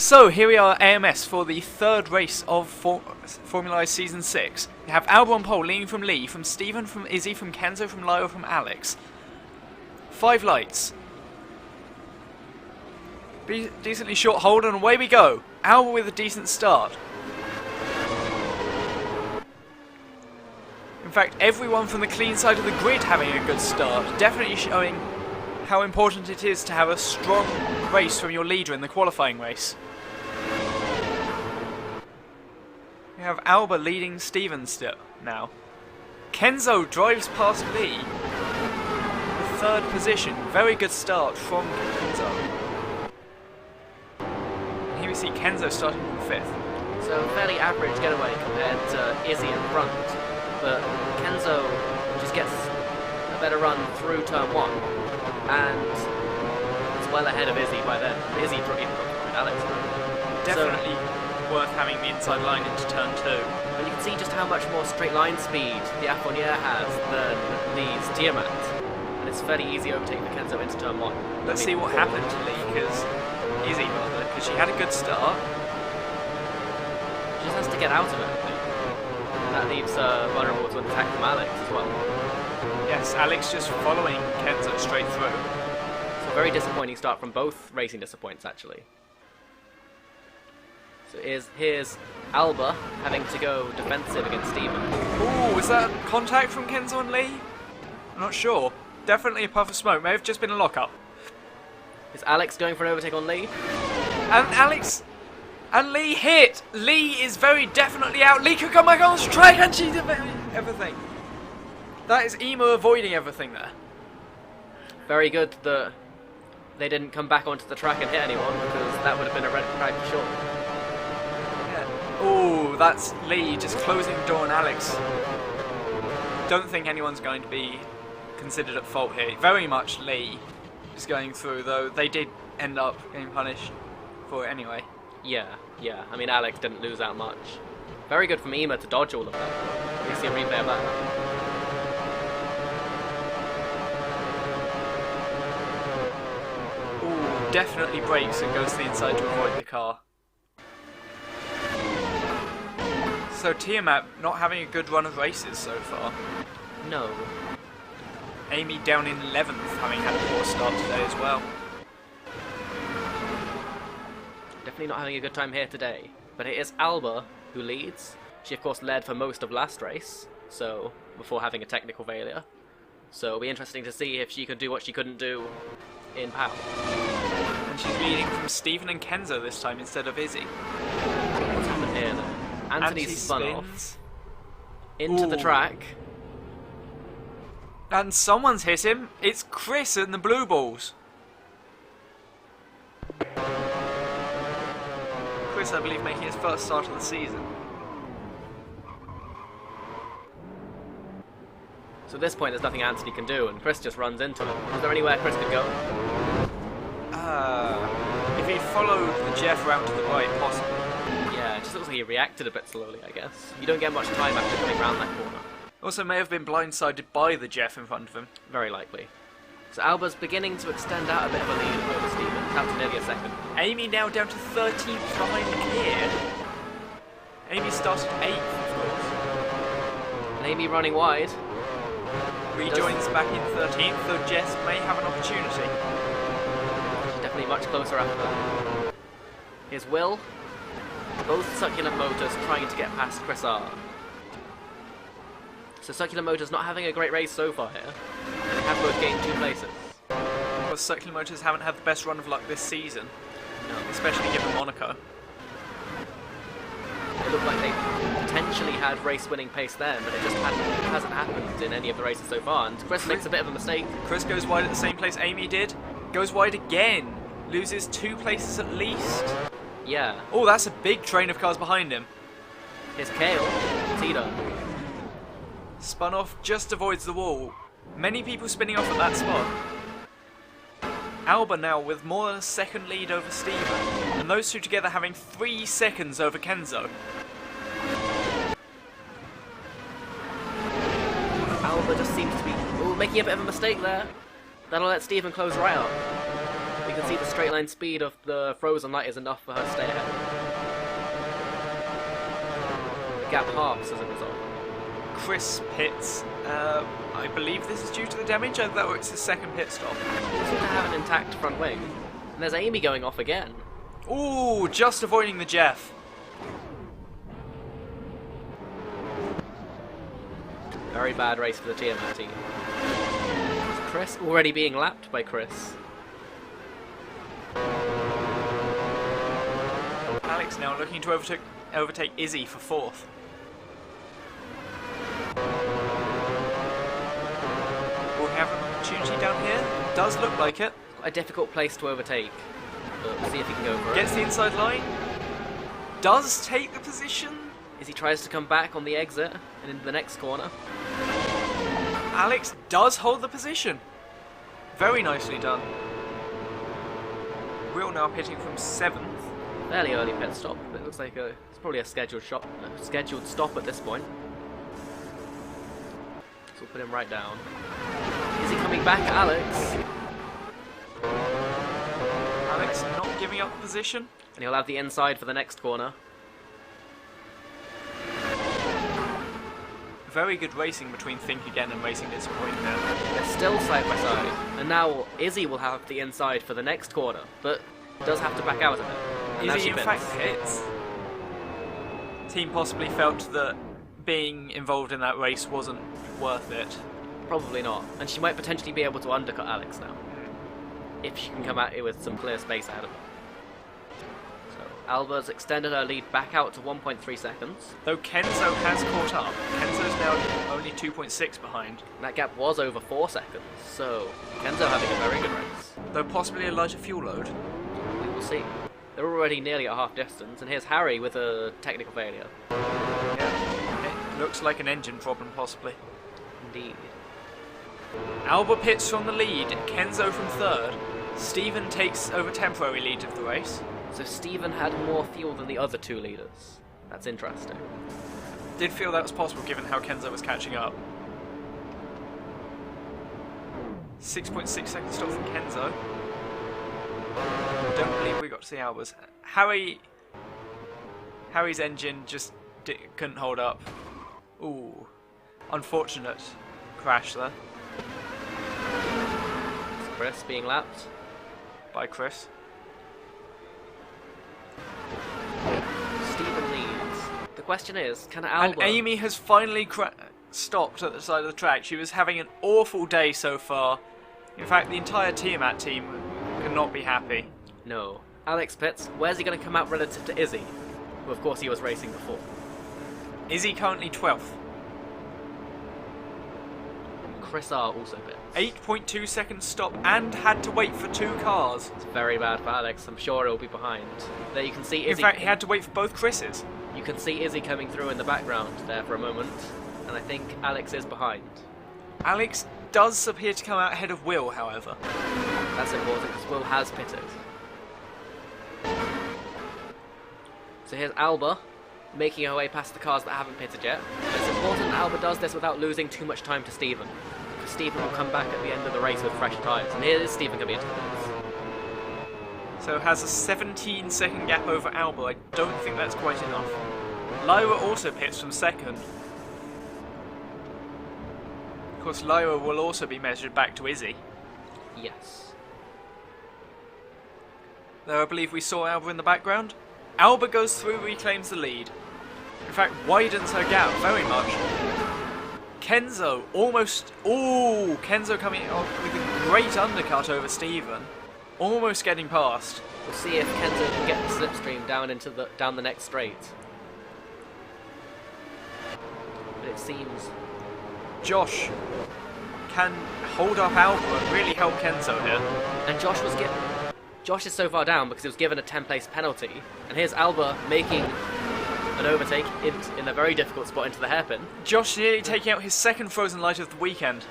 So here we are, AMS, for the third race of Formula E Season 6. We have Alba on pole, leading from Lee, from Stephen, from Izzy, from Kenzo, from Lyle, from Alex. 5 lights. Decently short hold, and away we go. Alba with a decent start. In fact, everyone from the clean side of the grid having a good start. Definitely showing how important it is to have a strong race from your leader in the qualifying race. We have Alba leading Stephen still now. Kenzo drives past Lee. The third position. Very good start from Kenzo. And here we see Kenzo starting from 5th. So fairly average getaway compared to Izzy in front, but Kenzo just gets a better run through turn 1, and it's well ahead of Izzy by then. Izzy probably behind Alex. Definitely worth having the inside line into turn 2. And you can see just how much more straight line speed the Afonier has than these Tiamat, and it's fairly easy overtaking the Kenzo into turn 1. Let's see what happened to Lee, because she had a good start. She just has to get out of it, I think. And that leaves her vulnerable to an attack from Alex as well. Yes, Alex just following Kenzo straight through. So a very disappointing start from both racing disappoints, actually. So here's Alba having to go defensive against Stephen. Ooh, was that contact from Kenzo and Lee? I'm not sure. Definitely a puff of smoke. May have just been a lockup. Is Alex going for an overtake on Lee? And Alex and Lee hit. Lee is very definitely out. Lee could come back on the track, and she's everything. That is Ema avoiding everything there. Very good that they didn't come back onto the track and hit anyone, because that would have been a red flag for sure. Yeah. Ooh, that's Lee just closing the door on Alex. Don't think anyone's going to be considered at fault here. Very much Lee is going through, though they did end up getting punished for it anyway. Yeah. I mean, Alex didn't lose out much. Very good from Ema to dodge all of that. You see a replay of that. Ooh, definitely brakes and goes to the inside to avoid the car. So Tiamat not having a good run of races so far. No. Amy down in 11th, having had a poor start today as well. Definitely not having a good time here today. But it is Alba who leads. She of course led for most of last race, so before having a technical failure. So it'll be interesting to see if she could do what she couldn't do in PAL. And she's leading from Stephen and Kenzo this time instead of Izzy. What's happened here though? Anthony's spun off into the track. And someone's hit him. It's Chris and the Blue Balls. Chris, I believe, making his first start of the season. So at this point there's nothing Anthony can do, and Chris just runs into him. Is there anywhere Chris could go? If he followed the Jeff route to the right, possibly. Yeah, it just looks like he reacted a bit slowly, I guess. You don't get much time after coming round that corner. Also may have been blindsided by the Jeff in front of him. Very likely. So Alba's beginning to extend out a bit of a lead over Stephen, out to nearly a second. Amy now down to 13th behind here. Amy started 8th, of course. And Amy running wide. Rejoins back in 13th, though Jess may have an opportunity. She's definitely much closer after that. Here's Will. Both Succulent Motors trying to get past Chris R. So Succulent Motors not having a great race so far here. And they have both gained 2 places. Because Succulent Motors haven't had the best run of luck this season. No. Especially given Monaco. It looked like they potentially had race-winning pace then, but it just hasn't happened in any of the races so far. And Chris makes a bit of a mistake. Chris goes wide at the same place Amy did. Goes wide again. Loses 2 places at least. Yeah. Oh, that's a big train of cars behind him. Here's Kale. Tito. Spun off, just avoids the wall. Many people spinning off at that spot. Alba now with more than a second lead over Stephen, and those two together having 3 seconds over Kenzo. Alba just seems to be making a bit of a mistake there. That'll let Stephen close right up. we can see the straight line speed of the Frozen Light is enough for her to stay ahead. The gap halves as a result. Chris pits. I believe this is due to the damage, although it's his second pit stop. They seem to have an intact front wing. And there's Amy going off again. Ooh, just avoiding the Jeff. Very bad race for the TMR team. Chris already being lapped by Chris. Alex now looking to overtake Izzy for fourth. Will he have an opportunity down here? Does look like it. Quite a difficult place to overtake. But we'll see if he can go for it. Gets the inside line. Does take the position. Izzy tries to come back on the exit and into the next corner. Alex does hold the position. Very nicely done. Will now pitting from 7th. Fairly early pit stop, but it looks like it's probably a scheduled stop at this point. So we'll put him right down. Is he coming back, Alex? Alex not giving up the position. And he'll have the inside for the next corner. Very good racing between Think Again and Racing Disappoint there. They're still side by side. And now Izzy will have the inside for the next corner, but does have to back out of it. And now Izzy she in pits. fact hits. Team possibly felt that being involved in that race wasn't worth it. Probably not. And she might potentially be able to undercut Alex now. If she can come out here with some clear space ahead of her. So Alba's extended her lead back out to 1.3 seconds. Though Kenzo has caught up. Kenzo's now only 2.6 behind. That gap was over 4 seconds, so Kenzo having a very good race. Though possibly a lighter fuel load. We will see. They're already nearly at half distance, and here's Harry with a technical failure. Yeah, it looks like an engine problem possibly. Indeed. Alba pits from the lead, Kenzo from 3rd. Stephen takes over temporary lead of the race. So Stephen had more fuel than the other 2 leaders. That's interesting. Did feel that was possible given how Kenzo was catching up. 6.6 second stop from Kenzo. Don't believe we got to see Alba's. Harry's engine just couldn't hold up. Ooh, unfortunate crash there It's Chris being lapped. by Chris. Stephen leads. The question is, can Alba... And Amy has finally stopped at the side of the track. She was having an awful day so far. In fact, the entire Tiamat team cannot be happy. No. Alex pits. Where's he going to come out relative to Izzy? Who, of course, he was racing before. Izzy currently 12th. Chris R also pits. 8.2 seconds stop and had to wait for 2 cars. It's very bad for Alex. I'm sure he'll be behind. There you can see Izzy. In fact, he had to wait for both Chris's. You can see Izzy coming through in the background there for a moment. And I think Alex is behind. Alex does appear to come out ahead of Will, however. That's important because Will has pitted. So here's Alba, making her way past the cars that haven't pitted yet. But it's important Alba does this without losing too much time to Stephen. Because Stephen will come back at the end of the race with fresh tyres. And here is Stephen coming into the race. So has a 17-second gap over Alba. I don't think that's quite enough. Lyra also pits from 2nd. Of course, Lyra will also be measured back to Izzy. Yes. Though I believe we saw Alba in the background. Alba goes through, reclaims the lead. In fact, widens her gap very much. Kenzo almost... Ooh, Kenzo coming off with a great undercut over Stephen. Almost getting past. We'll see if Kenzo can get the slipstream down the next straight. But it seems... Josh can hold up Alba and really help Kenzo here. And Josh is so far down because he was given a 10-place penalty. And here's Alba making an overtake in a very difficult spot into the hairpin. Josh nearly taking out his 2nd Frozen Light of the weekend.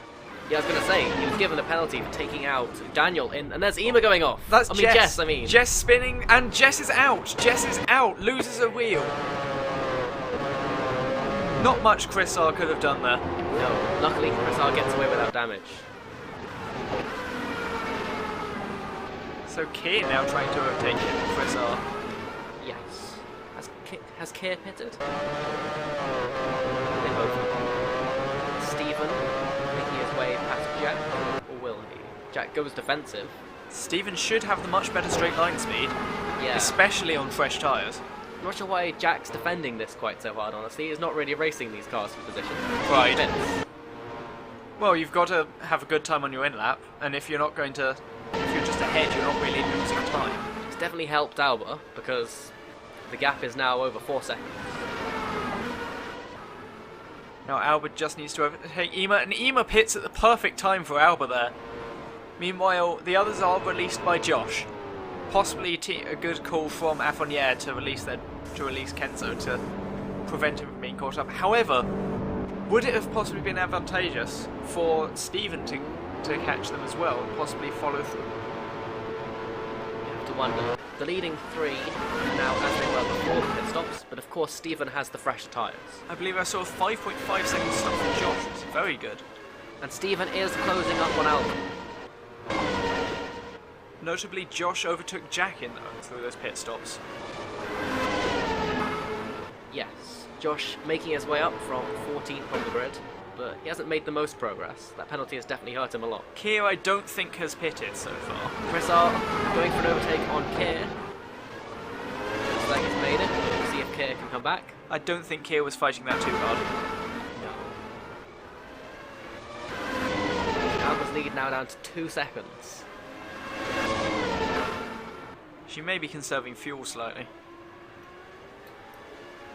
Yeah, I was going to say, he was given a penalty for taking out Daniel in, and there's Ema going off. That's Jess. I mean. Jess spinning, and Jess is out. Jess is out, loses a wheel. Not much Chris R could have done there. No, luckily Chris R gets away without damage. So Keir now trying to overtake him. Chris R. Yes. Has Keir pitted? They both. Stephen making his way past Jack, or will he? Jack goes defensive. Stephen should have the much better straight line speed, Yeah. especially on fresh tyres. I'm not sure why Jack's defending this quite so hard, honestly. He's not really racing these cars for position. Right. He fits. Well, you've got to have a good time on your in lap, and if you're not going to, if you're just ahead, you're not really losing time. It's definitely helped Alba, because the gap is now over 4 seconds. Now Albert just needs to overtake Ema, and Ema pits at the perfect time for Alba there. Meanwhile, the others are released by Josh. Possibly a good call from Affoniere to release Kenzo to prevent him from being caught up. However, would it have possibly been advantageous for Stephen to catch them as well and possibly follow through? You have to wonder. The leading three now as they were before the pit stops, but of course Stephen has the fresher tyres. I believe I saw a 5.5 second stop from Josh, which is very good. And Stephen is closing up on Alba. Notably, Josh overtook Jack through those pit stops. Yes, Josh making his way up from 14th on the grid, but he hasn't made the most progress. That penalty has definitely hurt him a lot. Keir, I don't think, has pitted so far. Chris R going for an overtake on Keir. Looks like he's made it. We'll see if Keir can come back. I don't think Keir was fighting that too hard. No. Alba's lead now down to 2 seconds. She may be conserving fuel slightly.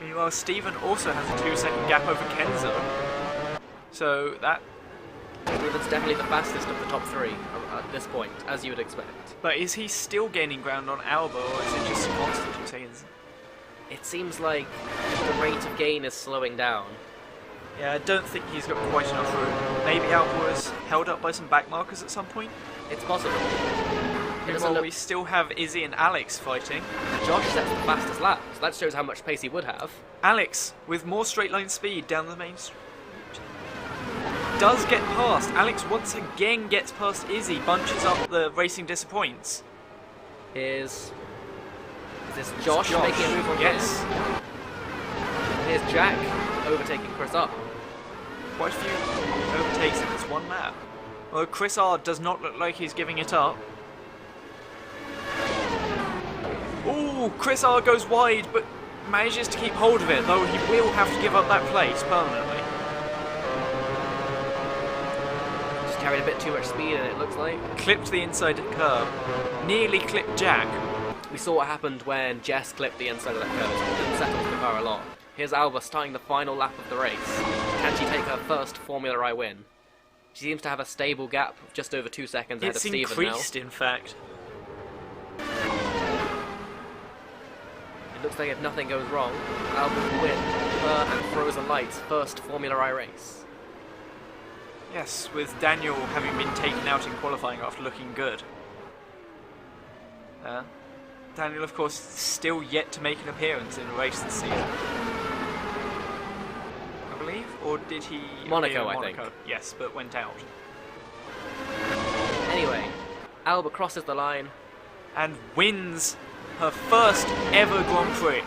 Meanwhile, Stephen also has a 2 second gap over Kenzo. So that... Stephen's definitely the fastest of the top three at this point, as you would expect. But is he still gaining ground on Alba, or is it just constant? You say It seems like the rate of gain is slowing down. Yeah, I don't think he's got quite enough room. Maybe Alba was held up by some back markers at some point. It's possible. Meanwhile, we still have Izzy and Alex fighting. Josh sets the fastest lap, so that shows how much pace he would have. Alex, with more straight line speed down the main street, does get past. Alex once again gets past Izzy, bunches up the Racing Disappoints. Is this Josh making a move on Yes. Here's Jack overtaking Chris R. Quite a few overtakes in this one lap. Although Chris R does not look like he's giving it up. Ooh, Chris R goes wide, but manages to keep hold of it, though he will have to give up that place permanently. Just carried a bit too much speed in it, looks like. Clipped the inside curb. Nearly clipped Jack. We saw what happened when Jess clipped the inside of that curve. It settled the car a lot. Here's Alba starting the final lap of the race. Can she take her first Formula I win? She seems to have a stable gap of just over 2 seconds ahead of It's Stephen now. increased, in fact. It looks like if nothing goes wrong, Alba will win her and Frozen Light's first Formula I race. Yes, with Daniel having been taken out in qualifying after looking good. Daniel, of course, still yet to make an appearance in a race this season. I believe, or did he... Monaco, appear in I think. Yes, but went out. Anyway, Alba crosses the line. And wins her first ever Grand Prix.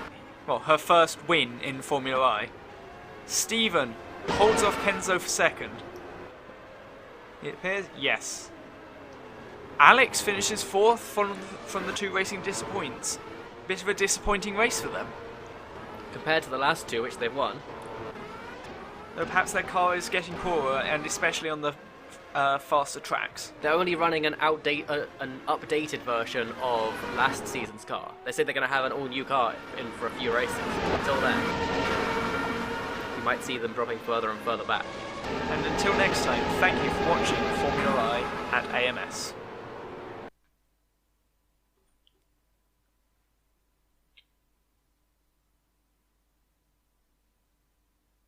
Well, her first win in Formula I. Stephen holds off Kenzo for second. It appears, yes. Alex finishes fourth from the two Racing Disappoints. Bit of a disappointing race for them. Compared to the last two, which they've won. Though perhaps their car is getting poorer, and especially on the faster tracks. They're only running an updated version of last season's car. They say they're going to have an all-new car in for a few races. Until then, you might see them dropping further and further back. And until next time, thank you for watching Formula I at AMS.